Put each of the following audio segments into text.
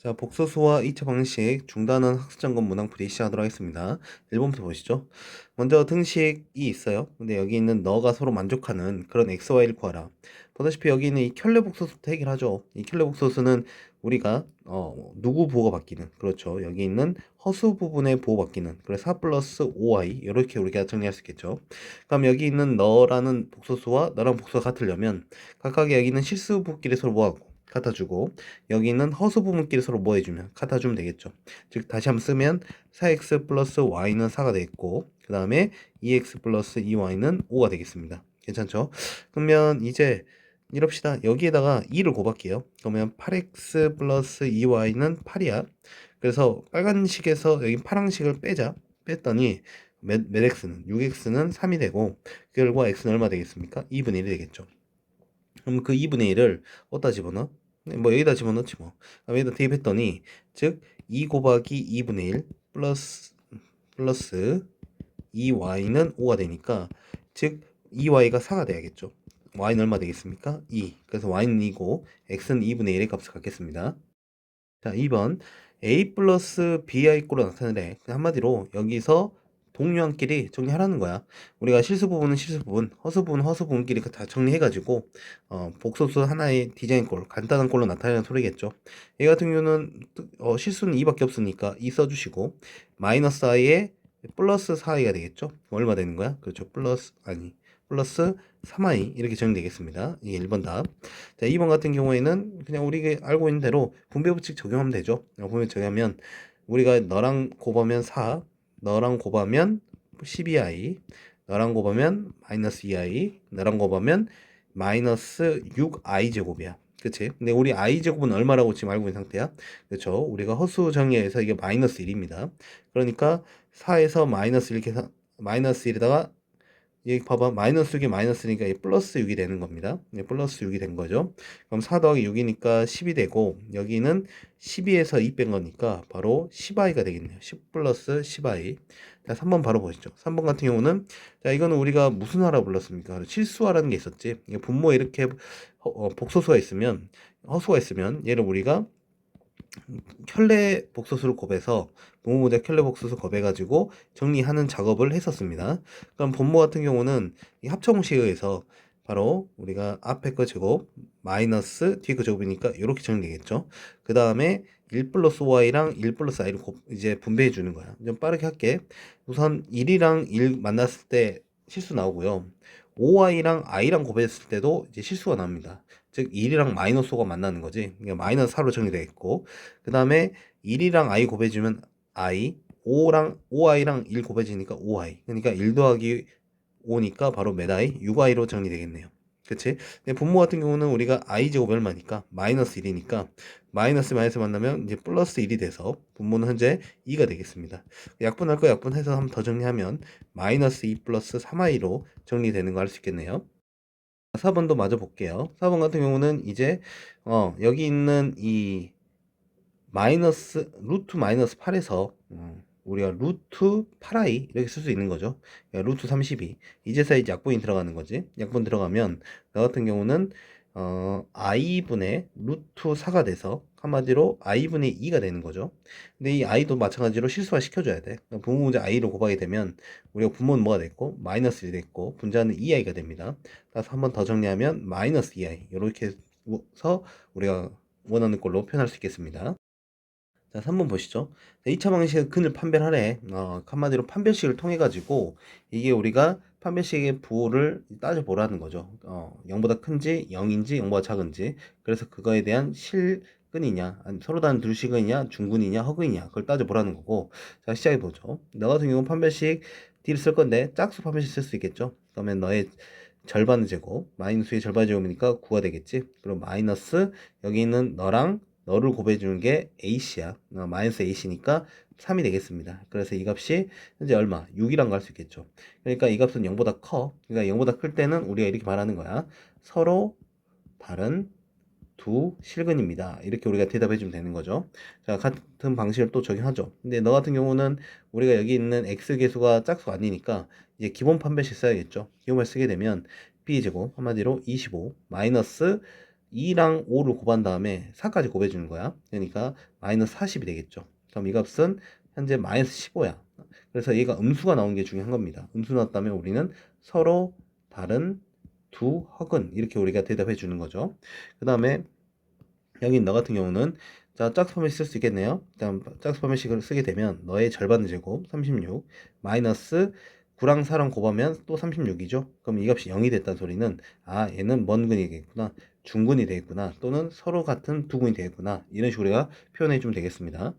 자, 복소수와 2차 방식 중단은 학습점검 문항풀이 시작하도록 하겠습니다. 1번부터 보시죠. 먼저 등식이 있어요. 근데 여기 있는 너가 서로 만족하는 그런 xy를 구하라. 보다시피 여기 있는 이 켤레 복소수부터 해결하죠. 이 켤레 복소수는 우리가 누구 보호가 바뀌는, 그렇죠. 여기 있는 허수 부분의 보호 바뀌는, 그래서 4 플러스 5y 이렇게 우리가 정리할 수 있겠죠. 그럼 여기 있는 너라는 복소수와 너랑 복소가 같으려면 각각의 여기 있는 실수 부끼리 서로 뭐하고 같아주고, 여기 있는 허수 부분끼리 서로 뭐 해주면 같아주면 되겠죠. 즉 다시 한번 쓰면 4x 플러스 y는 4가 되겠고, 그 다음에 2x 플러스 2y는 5가 되겠습니다. 괜찮죠? 그러면 이제 이럽시다. 여기에다가 2를 곱할게요. 그러면 8x 플러스 2y는 8이야. 그래서 빨간식에서 여기 파란식을 빼자. 뺐더니 몇 x는 6x는 3이 되고, 그 결과 x는 얼마 되겠습니까? 2분의 1이 되겠죠. 그럼 그 2분의 1을 어디다 집어넣어? 네, 뭐 여기다 집어넣지 뭐. 그럼 여기다 대입했더니 즉 2 곱하기 2분의 1 플러스 2y는 5가 되니까 즉 2y가 4가 돼야겠죠. y는 얼마 되겠습니까? 2. 그래서 y는 2고 x는 2분의 1의 값을 갖겠습니다. 자, 2번 a 플러스 bi 꼴로 나타내래. 한마디로 여기서 동류항끼리 정리하라는 거야. 우리가 실수 부분은 실수 부분, 허수 부분은 허수 부분끼리 다 정리해가지고 복소수 하나의 디자인 꼴, 간단한 꼴로 나타내는 소리겠죠. 얘 같은 경우는 실수는 2밖에 없으니까 2 써주시고, 마이너스 i에 플러스 4i가 되겠죠. 얼마 되는 거야? 그렇죠. 플러스 3i 이렇게 정리되겠습니다. 이게 1번 답. 자, 2번 같은 경우에는 그냥 우리가 알고 있는 대로 분배 법칙 적용하면 되죠. 분배 적용하면 우리가 너랑 곱하면 4, 너랑 곱하면 12i, 너랑 곱하면 마이너스 2i, 너랑 곱하면 마이너스 6i 제곱이야. 그치? 근데 우리 i 제곱은 얼마라고 지금 알고 있는 상태야? 그렇죠? 우리가 허수 정의에서 이게 마이너스 1입니다. 그러니까 4에서 마이너스 1 계산, 마이너스 1에다가 여기 봐봐. 마이너스 6이 마이너스니까 이 플러스 6이 되는 겁니다. 플러스 6이 된 거죠. 그럼 4 더하기 6이니까 10이 되고, 여기는 12에서 2 뺀 거니까 바로 10i가 되겠네요. 10 플러스 10i. 자, 3번 바로 보시죠. 3번 같은 경우는, 자, 이거는 우리가 무슨 화라 불렀습니까? 실수화라는 게 있었지. 분모에 이렇게 복소수가 있으면, 허수가 있으면, 얘를 우리가 켤레 복소수를 곱해서 분모문제 켤레 복소수 곱해가지고 정리하는 작업을 했었습니다. 그럼 분모 같은 경우는 이 합성식에 의해서 바로 우리가 앞에 거 제곱 마이너스 뒤에 거 제곱이니까 이렇게 정리되겠죠. 그 다음에 1 플러스 y랑 1 플러스 i를 이제 분배해 주는 거야. 좀 빠르게 할게. 우선 1이랑 1 만났을 때 실수 나오고요. 5i랑 i랑 곱했을 때도 이제 실수가 납니다. 즉 1이랑 마이너스 5가 만나는 거지. 그러니까 마이너스 4로 정리되겠고, 그 다음에 1이랑 i 곱해주면 i, 5i랑 1 곱해지니까 5i. 그러니까 1 더하기 5니까 바로 몇 i? 6i로 정리되겠네요. 그치? 근데 분모 같은 경우는 우리가 i 제곱 얼마니까 마이너스 1이니까 마이너스 마이너스 만나면 이제 플러스 1이 돼서 분모는 현재 2가 되겠습니다. 약분할 거 약분해서 한번 더 정리하면 마이너스 2 플러스 3i로 정리되는 거 알 수 있겠네요. 4번도 마저 볼게요. 4번 같은 경우는 이제 여기 있는 이 마이너스 루트 마이너스 8에서 우리가 루트 8i 이렇게 쓸 수 있는 거죠. 그러니까 루트 32 이제서야 이제 약분이 들어가는 거지. 약분 들어가면 나 같은 경우는 i분의 루트 4가 돼서 한마디로 i분의 2가 되는 거죠. 근데 이 i도 마찬가지로 실수화 시켜줘야 돼. 그러니까 분모 문제 i로 곱하게 되면 우리가 분모는 뭐가 됐고 마이너스 1이 됐고 분자는 2i가 됩니다. 따라서 한 번 더 정리하면 마이너스 2i 이렇게 해서 우리가 원하는 걸로 표현할 수 있겠습니다. 자, 3번 보시죠. 2차 방식의 근을 판별하래. 한마디로 판별식을 통해 가지고 이게 우리가 판별식의 부호를 따져보라는 거죠. 0보다 큰지 0인지 0보다 작은지. 그래서 그거에 대한 실근이냐, 서로 다른 두 실근이냐, 중근이냐, 허근이냐 그걸 따져보라는 거고. 자, 시작해 보죠. 너 같은 경우는 판별식 D를 쓸 건데 짝수 판별식 쓸 수 있겠죠. 그러면 너의 절반의 제곱, 마이너스의 절반의 제곱이니까 9가 되겠지. 그럼 마이너스 여기 있는 너를 곱해주는 게 A씨야. 마이너스 A씨니까 3이 되겠습니다. 그래서 이 값이 현재 얼마? 6이란 거 할 수 있겠죠. 그러니까 이 값은 0보다 커. 그러니까 0보다 클 때는 우리가 이렇게 말하는 거야. 서로 다른 두 실근입니다. 이렇게 우리가 대답해 주면 되는 거죠. 자, 같은 방식을 또 적용하죠. 근데 너 같은 경우는 우리가 여기 있는 x계수가 짝수가 아니니까 이제 기본 판별식 써야겠죠. 기본을 쓰게 되면 b제곱 한마디로 25 마이너스 2랑 5를 곱한 다음에 4까지 곱해주는 거야. 그러니까 마이너스 40이 되겠죠. 그럼 이 값은 현재 마이너스 15야. 그래서 얘가 음수가 나온 게 중요한 겁니다. 음수 나왔다면 우리는 서로 다른 두 허근 이렇게 우리가 대답해 주는 거죠. 그 다음에 여기 너 같은 경우는 자 짝수 포맷 쓸 수 있겠네요. 일단 짝수 포맷식을 쓰게 되면 너의 절반의 제곱 36 마이너스 9랑 4랑 곱하면 또 36이죠. 그럼 이 값이 0이 됐다는 소리는 아 얘는 먼 근이 되겠구나, 중근이 되겠구나, 또는 서로 같은 두 근이 되겠구나, 이런 식으로 우리가 표현해 주면 되겠습니다.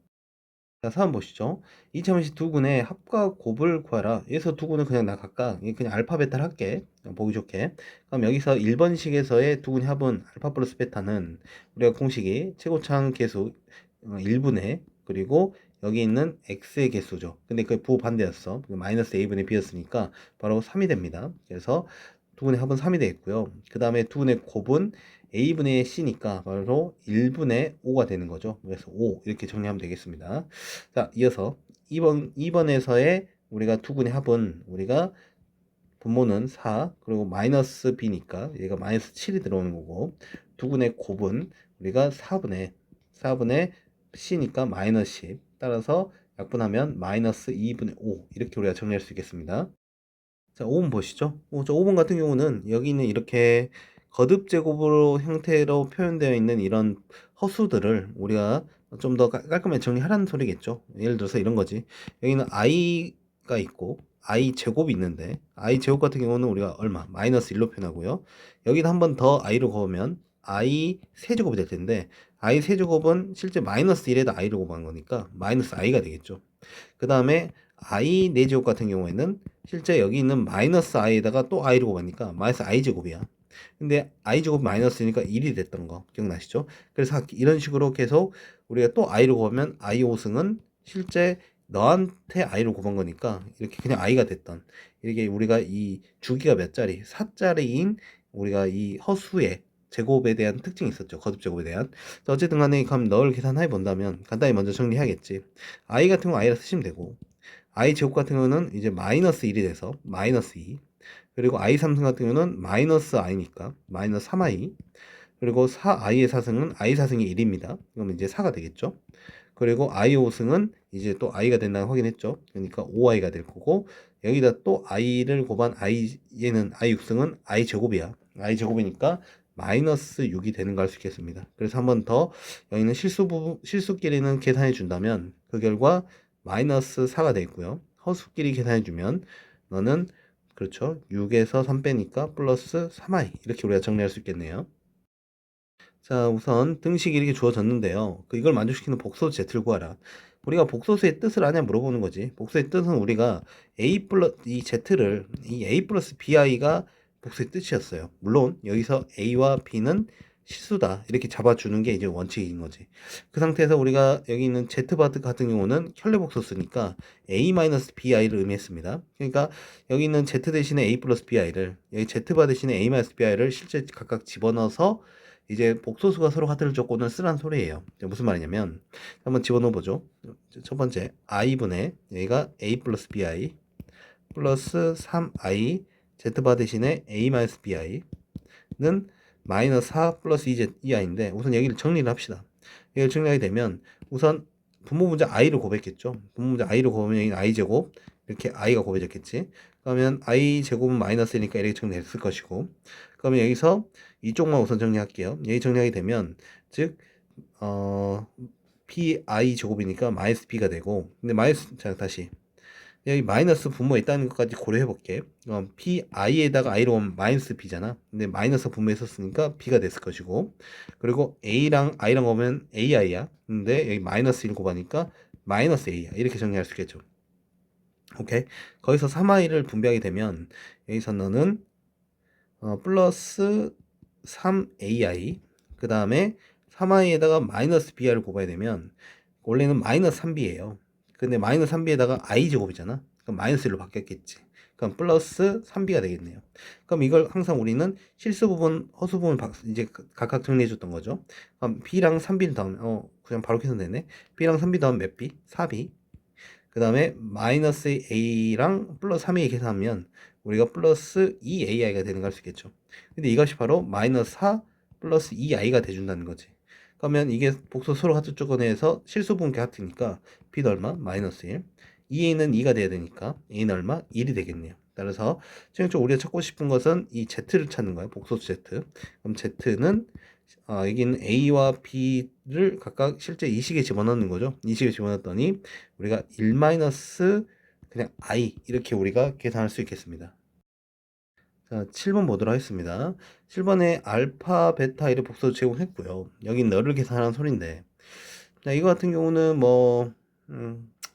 자, 4번 보시죠. 이차원식 두 군의 합과 곱을 구하라. 여기서 두 군은 그냥 나 각각 그냥 알파베타를 할게. 보기 좋게. 그럼 여기서 1번식에서의 두 군의 합은 알파 플러스 베타는 우리가 공식이 최고차항 계수 1분의 그리고 여기 있는 x의 개수죠. 근데 그게 부호 반대였어. 마이너스 a분의 b였으니까 바로 3이 됩니다. 그래서 두 군의 합은 3이 되겠고요. 그 다음에 두 군의 곱은 a분의 c니까 바로 1분의 5가 되는 거죠. 그래서 5 이렇게 정리하면 되겠습니다. 자, 이어서 2번에서의 우리가 두 군의 합은 우리가 분모는 4 그리고 마이너스 b니까 얘가 마이너스 7이 들어오는 거고, 두 군의 곱은 우리가 4분의 c니까 마이너스 10, 따라서 약분하면 마이너스 2분의 5 이렇게 우리가 정리할 수 있겠습니다. 자, 5번 보시죠. 저 5번 같은 경우는 여기는 이렇게 거듭 제곱으로 형태로 표현되어 있는 이런 허수들을 우리가 좀 더 깔끔하게 정리하라는 소리겠죠. 예를 들어서 이런 거지. 여기는 i가 있고 i 제곱이 있는데 i 제곱 같은 경우는 우리가 얼마? 마이너스 1로 표현하고요. 여기다 한 번 더 i로 곱하면 i 세제곱이 될 텐데 i 세제곱은 실제 마이너스 1에다 i를 곱한 거니까 마이너스 i가 되겠죠. 그 다음에 i 4제곱 같은 경우에는 실제 여기 있는 마이너스 i에다가 또 i를 곱하니까 마이너스 i 제곱이야. 근데 i 제곱 마이너스니까 1이 됐던 거 기억나시죠? 그래서 이런 식으로 계속 우리가 또 i를 곱하면 i 5승은 실제 너한테 i를 곱한 거니까 이렇게 그냥 i가 됐던, 이렇게 우리가 이 주기가 몇 자리 4자리인 우리가 이 허수의 제곱에 대한 특징이 있었죠. 거듭 제곱에 대한. 어쨌든 간에 그럼 널 계산해 본다면 간단히 먼저 정리해야겠지. i 같은 거 i라 쓰시면 되고, i 제곱 같은 경우는 이제 마이너스 1이 돼서 마이너스 2, 그리고 i 3승 같은 경우는 마이너스 i니까 마이너스 3i, 그리고 4i의 4승은 i 4승이 1입니다. 그러면 이제 4가 되겠죠. 그리고 i 5승은 이제 또 i가 된다는 확인했죠. 그러니까 5i가 될 거고, 여기다 또 i를 곱한 i, 얘는 i 6승은 i 제곱이야. i 제곱이니까 마이너스 6이 되는 걸 알 수 있겠습니다. 그래서 한 번 더 여기는 실수끼리는 계산해 준다면 그 결과 마이너스 4가 되고요. 허수끼리 계산해 주면 너는 그렇죠. 6에서 3 빼니까 플러스 3i 이렇게 우리가 정리할 수 있겠네요. 자, 우선 등식이 이렇게 주어졌는데요. 이걸 만족시키는 복소수 z를 구하라. 우리가 복소수의 뜻을 아냐 물어보는 거지. 복소의 뜻은 우리가 a 플러스 이 z를 이 a 플러스 bi가 복소의 뜻이었어요. 물론 여기서 a와 b는 실수다 이렇게 잡아주는 게 이제 원칙인 거지. 그 상태에서 우리가 여기 있는 z바드 같은 경우는 혈례복소수니까 a-bi를 의미했습니다. 그러니까 여기 있는 z 대신에 a 플러스 bi를, 여기 z바 대신에 a-bi를 실제 각각 집어넣어서 이제 복소수가 서로 같을 조건을 쓰란 소리예요. 무슨 말이냐면 한번 집어넣어 보죠. 첫 번째 i분의 여기가 a 플러스 bi 플러스 3i z바 대신에 a 마이너스 bi는 마이너스 4 플러스 2i인데 우선 여기를 정리를 합시다. 여기를 정리하게 되면 우선 분모 문제 i를 곱했겠죠. 분모 문제 i를 곱하면 여기 i 제곱 이렇게 i가 곱해졌겠지. 그러면 i 제곱은 마이너스 1이니까 이렇게 정리했을 것이고, 그러면 여기서 이쪽만 우선 정리할게요. 여기 정리하게 되면 즉 pi 제곱이니까 마이너스 b가 되고, 근데 마이너스, 자 다시 여기 마이너스 분모에 있다는 것까지 고려해 볼게. pi에다가 i로 오면 마이너스 b잖아. 근데 마이너스 분모에 있었으니까 b가 됐을 것이고, 그리고 a랑 i랑 오면 ai야. 근데 여기 마이너스 1 곱하니까 마이너스 a야. 이렇게 정리할 수 있겠죠. 오케이. 거기서 3i를 분배하게 되면 여기서 너는 플러스 3ai 그 다음에 3i에다가 마이너스 bi를 곱해야 되면 원래는 마이너스 3b예요. 근데 마이너스 3b에다가 i 제곱이잖아. 그럼 마이너스 1로 바뀌었겠지. 그럼 플러스 3b가 되겠네요. 그럼 이걸 항상 우리는 실수 부분, 허수 부분 이제 각각 정리해 줬던 거죠. 그럼 b랑 3b를 더하면 그냥 바로 계산되네. b랑 3b 더하면 몇 b? 4b. 그 다음에 마이너스 a랑 플러스 3a 계산하면 우리가 플러스 2ai가 되는 걸 알 수 있겠죠. 근데 이것이 바로 마이너스 4 플러스 2i가 돼준다는 거지. 그러면 이게 복수 서로 같은 조건에서 실수분계 같으니까 b는 얼마? 마이너스 1. 2a는 2가 돼야 되니까 a는 얼마? 1이 되겠네요. 따라서 최종적으로 우리가 찾고 싶은 것은 이 z를 찾는 거예요. 복소수 z. 그럼 z는 여기는 a와 b를 각각 실제 이 식에 집어넣는 거죠. 이 식에 집어넣었더니 우리가 1 마이너스 그냥 i 이렇게 우리가 계산할 수 있겠습니다. 자, 7번 보도록 하겠습니다. 7번에 알파, 베타 이를 복수 제공했고요. 여긴 너를 계산하는 소리인데, 자, 이거 같은 경우는 뭐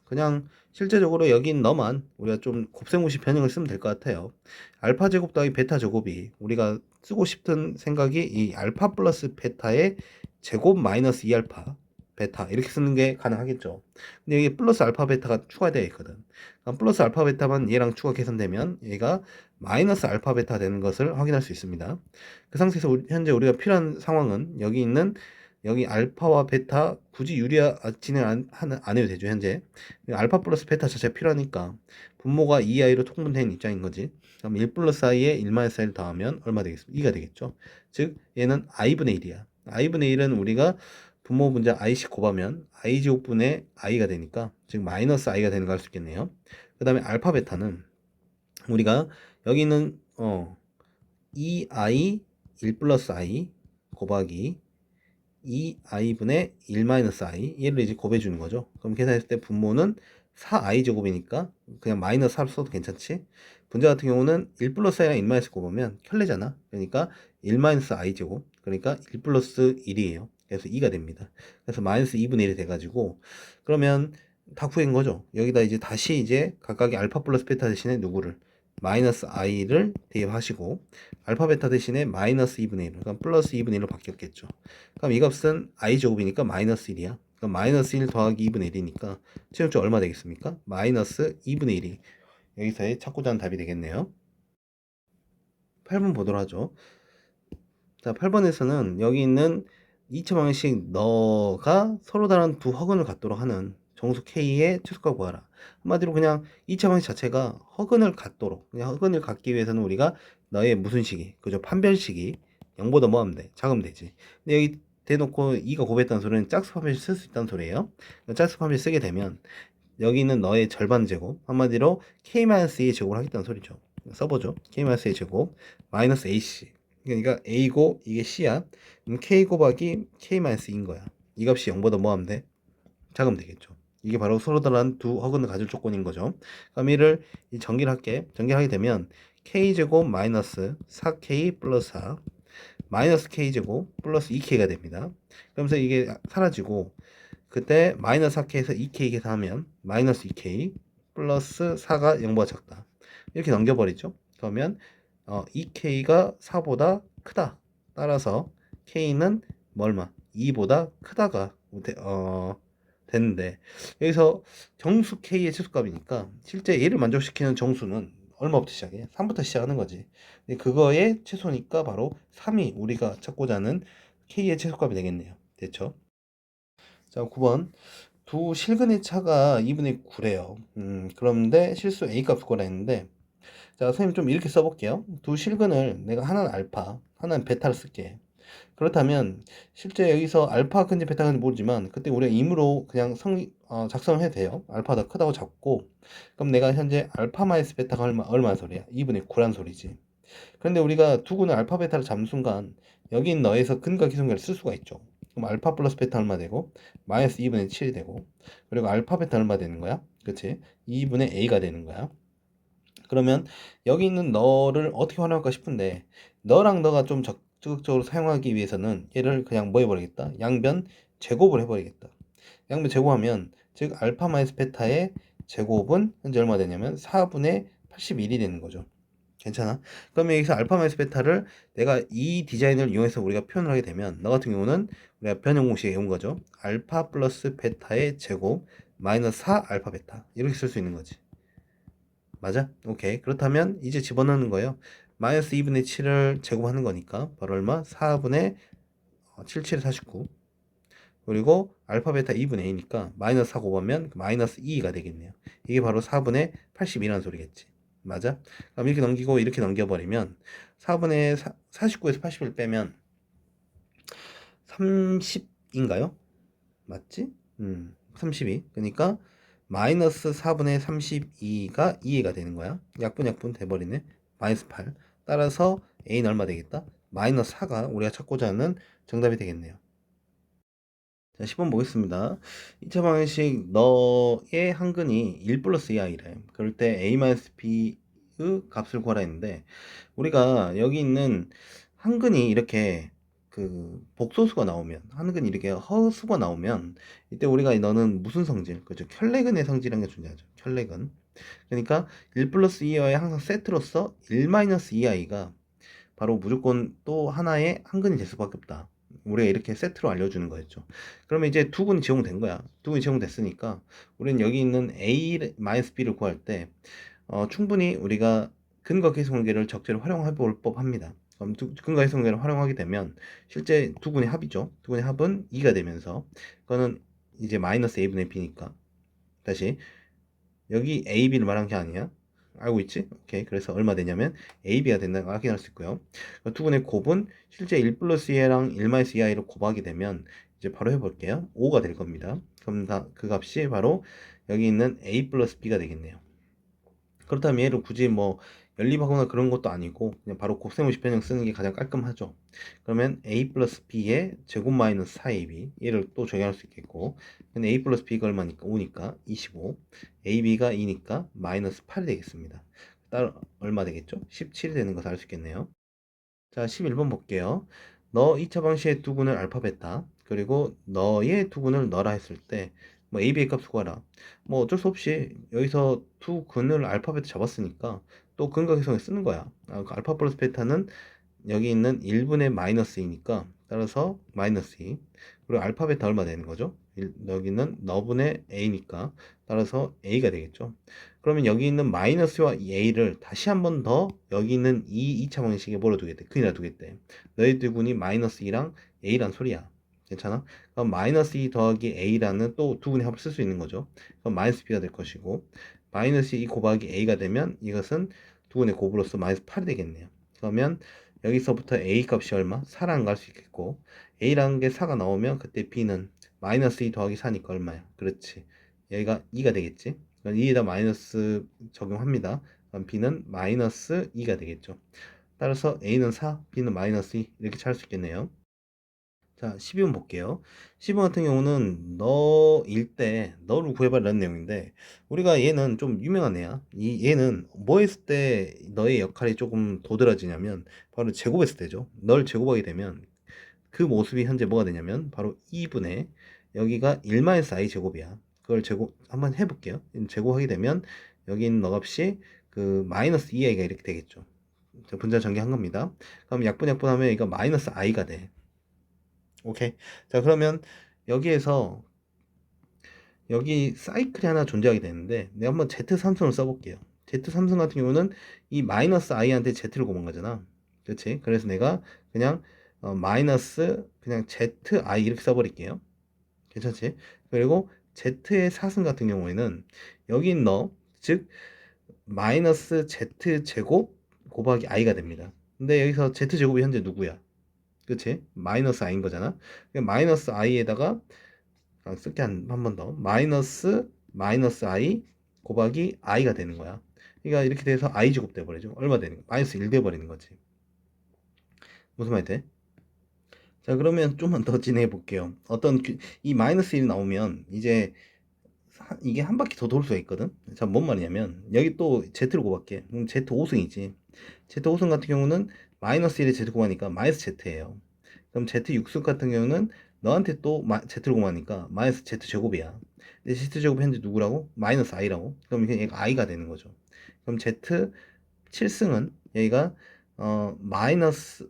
그냥 실제적으로 여긴 너만 우리가 좀 곱셈공식 변형을 쓰면 될 것 같아요. 알파 제곱 더하기 베타 제곱이 우리가 쓰고 싶은 생각이 이 알파 플러스 베타의 제곱 마이너스 2알파 베타 이렇게 쓰는 게 가능하겠죠. 근데 여기 플러스 알파 베타가 추가되어 있거든. 그럼 플러스 알파 베타만 얘랑 추가 계산되면 얘가 마이너스 알파 베타 되는 것을 확인할 수 있습니다. 그 상태에서 현재 우리가 필요한 상황은 여기 있는 여기 알파와 베타 굳이 유리화 진행 안 해도 되죠. 현재 알파 플러스 베타 자체가 필요하니까 분모가 2i로 통분된 입장인 거지. 그럼 1 플러스 i에 1 마이너스 i를 더하면 얼마 되겠습니까? 2가 되겠죠. 즉 얘는 i분의 1이야. i분의 1은 우리가 분모 분자 i씩 곱하면 i 제곱분의 i가 되니까 즉 마이너스 i가 되는 거 알 수 있겠네요. 그 다음에 알파 베타는 우리가 여기 있는 2i 1 플러스 i 곱하기 2i분의 1-i 얘를 이제 곱해주는 거죠. 그럼 계산했을 때 분모는 4i 제곱이니까 그냥 마이너스 4로 써도 괜찮지. 분자 같은 경우는 1 플러스 i랑 1 마이너스 곱하면 켤레잖아. 그러니까 1 마이너스 i 제곱 그러니까 1 플러스 1이에요. 그래서 2가 됩니다. 그래서 마이너스 2분의 1이 돼가지고 그러면 다 구한 거죠. 여기다 이제 다시 이제 각각의 알파 플러스 베타 대신에 누구를 마이너스 i를 대입하시고 알파 베타 대신에 마이너스 2분의 1 그러니까 플러스 2분의 1로 바뀌었겠죠. 그럼 이 값은 i 제곱이니까 마이너스 1이야. 그럼 마이너스 1 더하기 2분의 1이니까 최종적으로 얼마 되겠습니까? 마이너스 2분의 1이 여기서의 찾고자 하는 답이 되겠네요. 8번 보도록 하죠. 자, 8번에서는 여기 있는 2차 방정식 너가 서로 다른 두 허근을 갖도록 하는 정수 K의 최소값 구하라. 한마디로 그냥 2차 방정식 자체가 허근을 갖도록 그냥 허근을 갖기 위해서는 우리가 너의 무슨 식이 그죠? 판별식이 0보다 뭐 하면 돼? 작으면 되지. 근데 여기 대놓고 2가 곱했다는 소리는 짝수 판별식 쓸 수 있다는 소리예요. 짝수 판별식 쓰게 되면 여기 있는 너의 절반 제곱 한마디로 K-A의 제곱을 하겠다는 소리죠. 써보죠. K-A의 제곱 마이너스 AC 그러니까 A고 이게 C야. 그럼 K 곱하기 K-2인 거야. 이 값이 0보다 뭐 하면 돼? 작으면 되겠죠. 이게 바로 서로 다른 두 허근을 가질 조건인 거죠. 그럼 이를 전기를 할게. 전기를 하게 되면 K제곱 마이너스 4K 플러스 4 마이너스 K제곱 플러스 2K가 됩니다. 그러면서 이게 사라지고 그때 마이너스 4K에서 2K 계산하면 마이너스 2K 플러스 4가 0보다 작다. 이렇게 넘겨버리죠. 그러면 2K가 4보다 크다. 따라서 K는 얼마? 2보다 크다가 되는데 여기서 정수 K의 최소값이니까 실제 얘를 만족시키는 정수는 얼마부터 시작해? 3부터 시작하는 거지. 근데 그거의 최소니까 바로 3이 우리가 찾고자 하는 K의 최소값이 되겠네요. 됐죠? 자, 9번. 두 실근의 차가 2분의 9래요. 그런데 실수 A값 구하라 했는데 자, 선생님 좀 이렇게 써볼게요. 두 실근을 내가 하나는 알파, 하나는 베타를 쓸게. 그렇다면 실제 여기서 알파 큰지 베타 큰지 모르지만 그때 우리가 임으로 그냥 작성을 해도 돼요. 알파가 더 크다고 잡고 그럼 내가 현재 알파 마이너스 베타가 얼마 소리야? 2분의 9란 소리지. 그런데 우리가 두고는 알파 베타를 잡는 순간 여기 있는 너에서 근과 기승과를 쓸 수가 있죠. 그럼 알파 플러스 베타 얼마 되고 마이너스 2분의 7이 되고 그리고 알파 베타 얼마 되는 거야? 그치? 2분의 a가 되는 거야. 그러면 여기 있는 너를 어떻게 활용할까 싶은데 너랑 너가 좀 적극적으로 사용하기 위해서는 얘를 그냥 뭐 해버리겠다? 양변 제곱을 해버리겠다. 양변 제곱하면 즉 알파 마이너스 베타의 제곱은 현재 얼마 되냐면 4분의 81이 되는 거죠. 괜찮아? 그러면 여기서 알파 마이너스 베타를 내가 이 디자인을 이용해서 우리가 표현을 하게 되면 너 같은 경우는 우리가 변형 공식에 온 거죠. 알파 플러스 베타의 제곱 마이너스 4 알파 베타 이렇게 쓸 수 있는 거지. 맞아? 오케이. 그렇다면 이제 집어넣는 거예요. 마이너스 2분의 7을 제곱하는 거니까 바로 얼마? 4분의 77에 49 그리고 알파 베타 2분의 A니까 마이너스 4 곱하면 마이너스 2가 되겠네요. 이게 바로 4분의 82라는 소리겠지. 맞아? 그럼 이렇게 넘기고 이렇게 넘겨버리면 4분의 49에서 81 빼면 30인가요? 맞지? 32. 그러니까 마이너스 4분의 32가 2가 되는 거야. 약분 돼버리네. 마이너스 8. 따라서 a는 얼마 되겠다? 마이너스 4가 우리가 찾고자 하는 정답이 되겠네요. 자, 10번 보겠습니다. 2차 방정식 너의 한근이 1 플러스 2i래. 그럴 때 a-b의 값을 구하라 했는데 우리가 여기 있는 한근이 이렇게 그 복소수가 나오면 한근이 이렇게 허수가 나오면 이때 우리가 너는 무슨 성질? 그죠? 켤레근의 성질이라는 게 존재하죠. 켤레근. 그러니까 1 플러스 2i의 항상 세트로서 1 마이너스 2i가 바로 무조건 또 하나의 한근이 될 수밖에 없다. 우리가 이렇게 세트로 알려주는 거였죠. 그러면 이제 두 근이 제공된 거야. 두 근이 제공됐으니까 우리는 여기 있는 a-b를 구할 때 충분히 우리가 근거 계수관계를 적절히 활용해 볼 법합니다. 그럼 근거 계수관계를 활용하게 되면 실제 두 근의 합이죠. 두 근의 합은 2가 되면서 그거는 이제 마이너스 a분의 b니까 다시 여기 AB를 말한 게 아니야. 알고 있지? 오케이. 그래서 얼마 되냐면 AB가 된다는 걸 확인할 수 있고요. 두 분의 곱은 실제 1 플러스 2랑 1 마이너스 2i로 곱하게 되면 이제 바로 해볼게요. 5가 될 겁니다. 그럼 그 값이 바로 여기 있는 A 플러스 B가 되겠네요. 그렇다면 얘를 굳이 뭐 연립하거나 그런 것도 아니고 그냥 바로 곱셈50 변형 쓰는 게 가장 깔끔하죠. 그러면 a 플러스 b의 제곱 마이너스 4ab 얘를 또 적용할 수 있겠고 근데 a 플러스 b가 얼마니까 5니까 25 ab가 2니까 마이너스 8이 되겠습니다. 따라 얼마 되겠죠? 17이 되는 것을 알 수 있겠네요. 자, 11번 볼게요. 너 2차 방식의 두근을 알파벳다. 그리고 너의 두근을 넣어라 했을 때, 뭐 AB의 값 구하라. 뭐 어쩔 수 없이 여기서 두 근을 알파벳 잡았으니까 또 근거 계성에 쓰는 거야. 그 알파 플러스 베타는 여기 있는 1분의 마이너스 2니까 따라서 마이너스 2. 그리고 알파 베타 얼마 되는 거죠? 여기는 너분의 a니까 따라서 a가 되겠죠. 그러면 여기 있는 마이너스와 a를 다시 한 번 더 여기 있는 이 2차 방식에 몰아두겠대. 그니라 두겠대. 너희 두 분이 마이너스 2랑 a란 소리야. 괜찮아? 그럼 마이너스 2 더하기 a라는 또 두 분의 합을 쓸 수 있는 거죠. 그럼 마이너스 b가 될 것이고 마이너스 2 곱하기 a가 되면 이것은 두 분의 곱으로서 마이너스 8이 되겠네요. 그러면 여기서부터 a 값이 얼마? 4랑 갈 수 있겠고 a라는 게 4가 나오면 그때 b는 마이너스 2 더하기 4니까 얼마야? 그렇지. 여기가 2가 되겠지. 2에다 마이너스 적용합니다. 그럼 b는 마이너스 2가 되겠죠. 따라서 a는 4, b는 마이너스 2 이렇게 찾을 수 있겠네요. 자, 12번 볼게요. 12번 같은 경우는 너일 때 너를 구해봐라는 내용인데 우리가 얘는 좀 유명한 애야. 얘는 뭐 했을 때 너의 역할이 조금 도드라지냐면 바로 제곱했을 때죠. 널 제곱하게 되면 그 모습이 현재 뭐가 되냐면 바로 2분의 여기가 1-i 제곱이야. 그걸 제곱 한번 해볼게요. 제곱하게 되면 여기 있는 너 값이 그 마이너스 2i가 이렇게 되겠죠. 분자 전개한 겁니다. 그럼 약분하면 이거 마이너스 i가 돼. 오케이. 자, 그러면 여기에서 여기 사이클이 하나 존재하게 되는데 내가 한번 Z3승을 써볼게요. Z3승 같은 경우는 이 마이너스 i한테 Z를 곱한 거잖아. 그렇지? 그래서 내가 그냥 마이너스 그냥 ZI 이렇게 써버릴게요. 괜찮지? 그리고 Z의 사승 같은 경우에는 여기 있는 너, 즉 마이너스 Z 제곱 곱하기 i가 됩니다. 근데 여기서 Z 제곱이 현재 누구야? 그치? 마이너스 i인 거잖아. 마이너스 i에다가 쓸게 한 번 더. 마이너스 i 곱하기 i가 되는 거야. 그러니까 이렇게 돼서 i 제곱 돼버리죠. 얼마 되는 거야? 마이너스 1 돼버리는 거지. 무슨 말 돼? 자, 그러면 좀만 더 진행해 볼게요. 이 마이너스 1이 나오면 이제 이게 한 바퀴 더 돌 수가 있거든. 자, 뭔 말이냐면 여기 또 Z를 곱할게. 그럼 Z 5승이지. Z 5승 같은 경우는 마이너스 1에 Z 곱하니까 마이너스 Z예요. 그럼 Z 6승 같은 경우는 너한테 또 Z를 곱하니까 마이너스 Z 제곱이야. 근데 Z 제곱 현재 누구라고? 마이너스 I라고. 그럼 이게 얘가 I가 되는 거죠. 그럼 Z 7승은 여기가 마이너스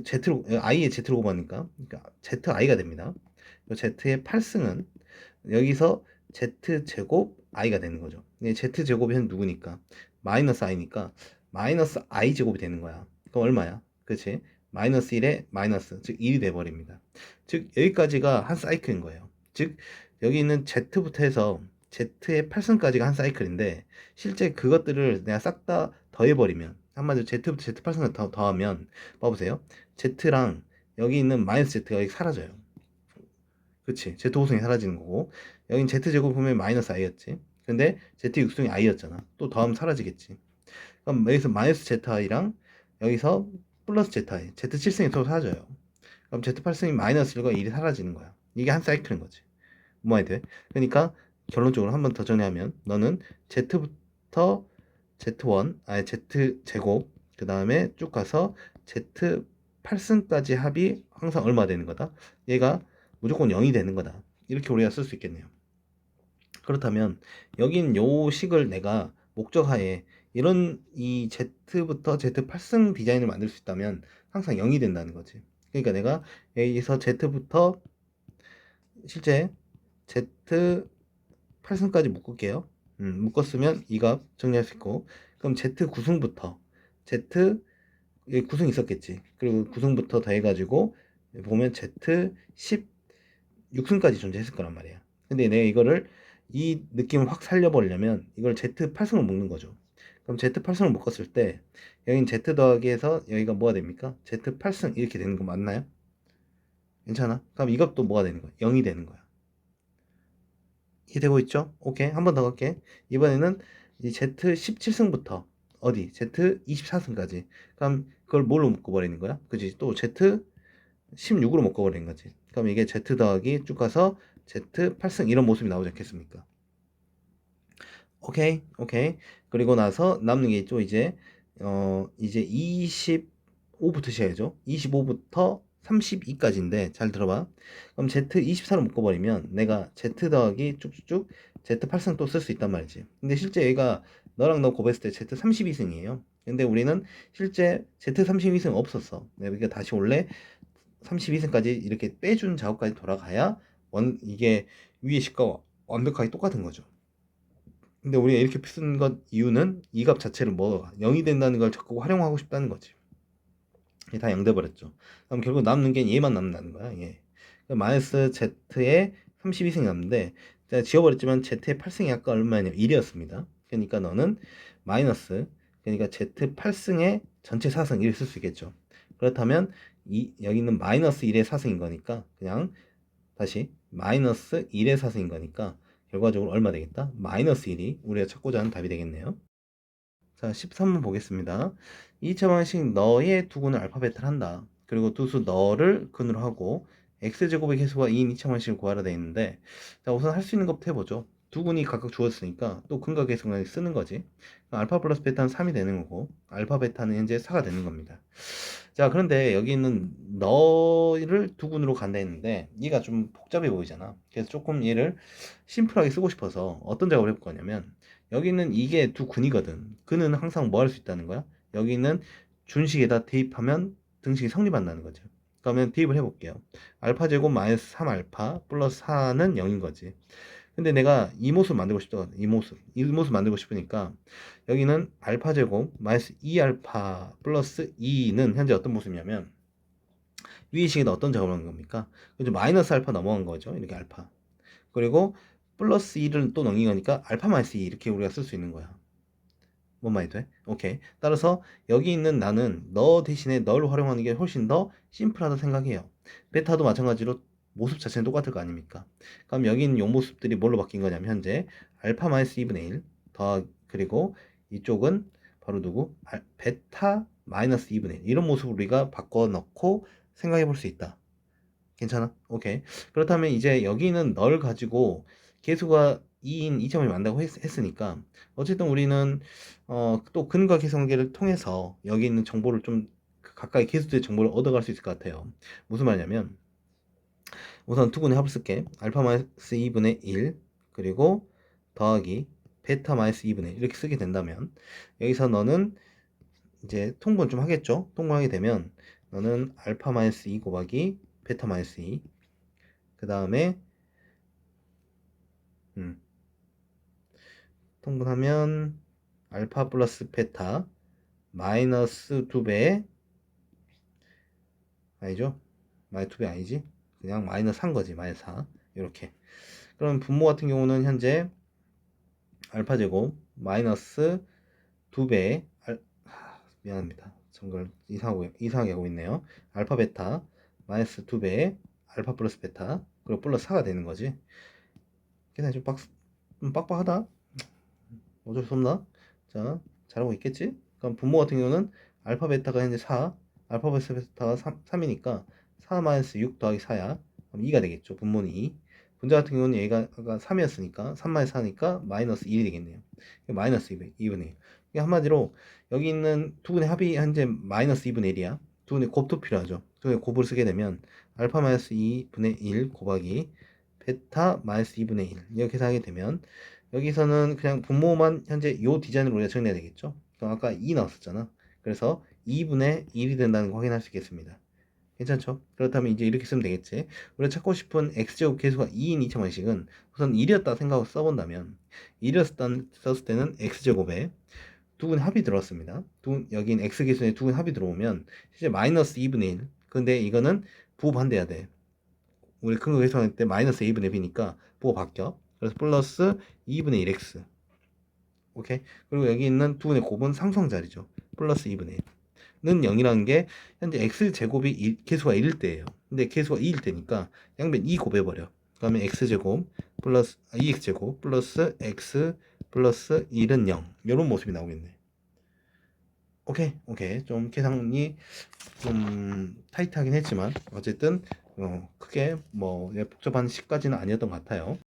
Z로 I에 Z를 곱하니까 그러니까 ZI가 됩니다. Z의 8승은 여기서 Z 제곱 I가 되는 거죠. Z 제곱이 현 누구니까? 마이너스 I니까 마이너스 I 제곱이 되는 거야. 그럼 얼마야? 그치? 마이너스 1에 마이너스, 즉 1이 돼버립니다. 즉 여기까지가 한 사이클인 거예요. 즉 여기 있는 Z부터 해서 Z의 8승까지가 한 사이클인데 실제 그것들을 내가 싹 다 더해버리면 한마디로 Z부터 Z 8승을 더하면 봐보세요. Z랑 여기 있는 마이너스 z가 여기 사라져요. 그치? z 호승이 사라지는 거고, 여긴 z제곱 보면 마이너스 i였지. 근데 z 육승이 i였잖아. 또 더하면 사라지겠지. 그럼 여기서 마이너스 zi랑 여기서 플러스 zi, z7승이 서로 사라져요. 그럼 z8승이 마이너스 1과 1이 사라지는 거야. 이게 한 사이클인 거지. 뭐 말이 돼? 그러니까 결론적으로 한 번 더 정리하면 너는 z부터 z1, 아니 z제곱, 그 다음에 쭉 가서 z8승까지 합이 항상 얼마 되는 거다? 얘가 무조건 0이 되는 거다. 이렇게 우리가 쓸 수 있겠네요. 그렇다면 여긴 요 식을 내가 목적하에 이런 이 z부터 z8승 디자인을 만들 수 있다면 항상 0이 된다는 거지. 그러니까 내가 여기서 z부터 실제 z8승까지 묶을게요. 묶었으면 이 값 정리할 수 있고, 그럼 z9승부터 z 여기 9승 있었겠지. 그리고 9승부터 더해가지고 보면 z16승까지 존재했을 거란 말이야. 근데 내가 이거를 이 느낌을 확 살려버리려면 이걸 z8승을 묶는 거죠. 그럼 z8승을 묶었을 때 여긴 z 더하기에서 여기가 뭐가 됩니까? z8승 이렇게 되는 거 맞나요? 괜찮아? 그럼 이것도 뭐가 되는 거야? 0이 되는 거야. 이해되고 있죠? 오케이. 한 번 더 갈게. 이번에는 이 Z17승부터 어디? Z24승까지. 그럼 그걸 뭘로 묶어버리는 거야? 그지? 또 Z16으로 묶어버리는 거지. 그럼 이게 Z 더하기 쭉 가서 Z8승 이런 모습이 나오지 않겠습니까? 오케이. 오케이. 그리고 나서 남는 게 있죠. 이제 25부터 시작이죠. 25부터 32까지인데 잘 들어봐. 그럼 Z24로 묶어버리면 내가 Z 더하기 쭉쭉쭉 Z8승 또 쓸 수 있단 말이지. 근데 실제 얘가 너랑 너 곱했을 때 Z32승이에요. 근데 우리는 실제 Z32승 없었어. 내가 다시 원래 32승까지 이렇게 빼준 작업까지 돌아가야 이게 위의 식과 완벽하게 똑같은 거죠. 근데 우리가 이렇게 쓴 것 이유는 이 값 자체를 뭐 0이 된다는 걸 자꾸 활용하고 싶다는 거지. 이게 다 0 돼버렸죠. 그럼 결국 남는 게 얘만 남는다는 거야. 얘. 마이너스 z의 32승이 남는데 제가 지워버렸지만 z의 8승이 아까 얼마냐면 1이었습니다. 그러니까 너는 마이너스, 그러니까 z8승의 전체 4승 이렇게 쓸 수 있겠죠. 그렇다면 여기 있는 마이너스 1의 4승인 거니까 그냥 다시 마이너스 1의 4승인 거니까 결과적으로 얼마 되겠다? 마이너스 1이 우리가 찾고자 하는 답이 되겠네요. 자, 13번 보겠습니다. 2차 방식 너의 두근을 알파 베타를 한다. 그리고 두수 너를 근으로 하고 x제곱의 개수가 2인 2차 방식을 구하라 되어 있는데, 자, 우선 할 수 있는 것부터 해보죠. 두근이 각각 주어졌으니까 또 근과 계수가 쓰는 거지. 알파 플러스 베타는 3이 되는 거고 알파 베타는 현재 4가 되는 겁니다. 자, 그런데 여기 있는 너를 두근으로 간다 했는데 얘가 좀 복잡해 보이잖아. 그래서 조금 얘를 심플하게 쓰고 싶어서 어떤 작업을 해볼 거냐면, 여기는 이게 두 근이거든. 근은 항상 뭐 할 수 있다는 거야? 여기는 준식에다 대입하면 등식이 성립한다는 거죠. 그러면 대입을 해볼게요. 알파 제곱 마이너스 3알파 플러스 4는 0인 거지. 근데 내가 이 모습 만들고 싶다. 이 모습 만들고 싶으니까 여기는 알파 제곱 마이너스 2알파 플러스 2는 현재 어떤 모습이냐면, 위의 식에다 어떤 작업을 한 겁니까? 이제 마이너스 알파 넘어간 거죠. 이렇게 알파. 그리고 플러스 2를 또 넘긴 거니까 알파 마이너스 2 이렇게 우리가 쓸 수 있는 거야. 뭔 말이 돼? 오케이. 따라서 여기 있는 나는 너 대신에 너를 활용하는 게 훨씬 더 심플하다 생각해요. 베타도 마찬가지로 모습 자체는 똑같을 거 아닙니까? 그럼 여기 있는 요 모습들이 뭘로 바뀐 거냐면 현재 알파 마이너스 2분의 1 그리고 이쪽은 바로 누구? 베타 마이너스 2분의 1 이런 모습으로 우리가 바꿔 넣고 생각해 볼 수 있다. 괜찮아? 오케이. 그렇다면 이제 여기는 널 가지고 개수가 2인 2점을 만든다고 했으니까 어쨌든 우리는 또 근과 계산계를 통해서 여기 있는 정보를 좀 가까이 개수들의 정보를 얻어갈 수 있을 것 같아요. 무슨 말이냐면, 우선 두근의 합을 쓸게. 알파 마이너스 2분의 1 그리고 더하기 베타 마이너스 2분의 1 이렇게 쓰게 된다면, 여기서 너는 이제 통분 좀 하겠죠? 통분하게 되면 너는 알파 마이너스 2 곱하기 베타 마이너스 2, 그 다음에 통분하면 알파 플러스 베타 마이너스 2배, 아니죠? 마이너스 2배 아니지? 그냥 마이너스 3 거지. 마이너스 4 이렇게. 그럼 분모 같은 경우는 현재 알파 제곱 마이너스 2배 미안합니다. 정말 이상하게 하고 있네요. 알파 베타 마이너스 2배 알파 플러스 베타 그리고 플러스 4가 되는 거지. 계산이 좀 빡빡하다. 어쩔 수 없나? 자, 잘하고 있겠지? 그럼 분모 같은 경우는 알파 베타가 현재 4, 알파 플러스 베타가 3이니까 4 마이너스 6 더하기 4야. 그럼 2가 되겠죠. 분모는 2. 분자 같은 경우는 얘가 아까 3이었으니까 3 마이너스 4니까 마이너스 1이 되겠네요. 마이너스 2분의 1. 한마디로 여기 있는 두 분의 합이 현재 마이너스 2분의 1이야. 두 분의 곱도 필요하죠. 두 분의 곱을 쓰게 되면 알파 마이너스 2분의 1 곱하기 베타 마이너스 2분의 1 이렇게 계산하게 되면 여기서는 그냥 분모만 현재 요 디자인으로 우리가 정리해야 되겠죠. 그럼 아까 2 나왔었잖아. 그래서 2분의 1이 된다는 거 확인할 수 있겠습니다. 괜찮죠? 그렇다면 이제 이렇게 쓰면 되겠지. 우리가 찾고 싶은 x제곱 계수가 2인 2차 방식은 우선 1이었다 생각하고 써본다면 1이었을 때는 x제곱에 두 분 합이 들어왔습니다. 여긴 x 계수에 두 분 합이 들어오면 이제 마이너스 2분의 1. 근데 이거는 부호 반대해야 돼. 우리 큰 거 계산할 때 마이너스 a분의 b니까 부호 바뀌어. 그래서 플러스 2분의 1x. 오케이. 그리고 여기 있는 두 분의 곱은 상수항자리죠. 플러스 2분의 1. 는 0이라는 게 현재 x제곱이 계수가 1일 때예요. 근데 계수가 2일 때니까 양변 2 곱해버려. 그러면 x제곱 플러스 2x제곱 플러스 x 플러스 1은 0. 이런 모습이 나오겠네. 오케이. 좀 계산이 좀 타이트하긴 했지만 어쨌든 크게 뭐 복잡한 식까지는 아니었던 것 같아요.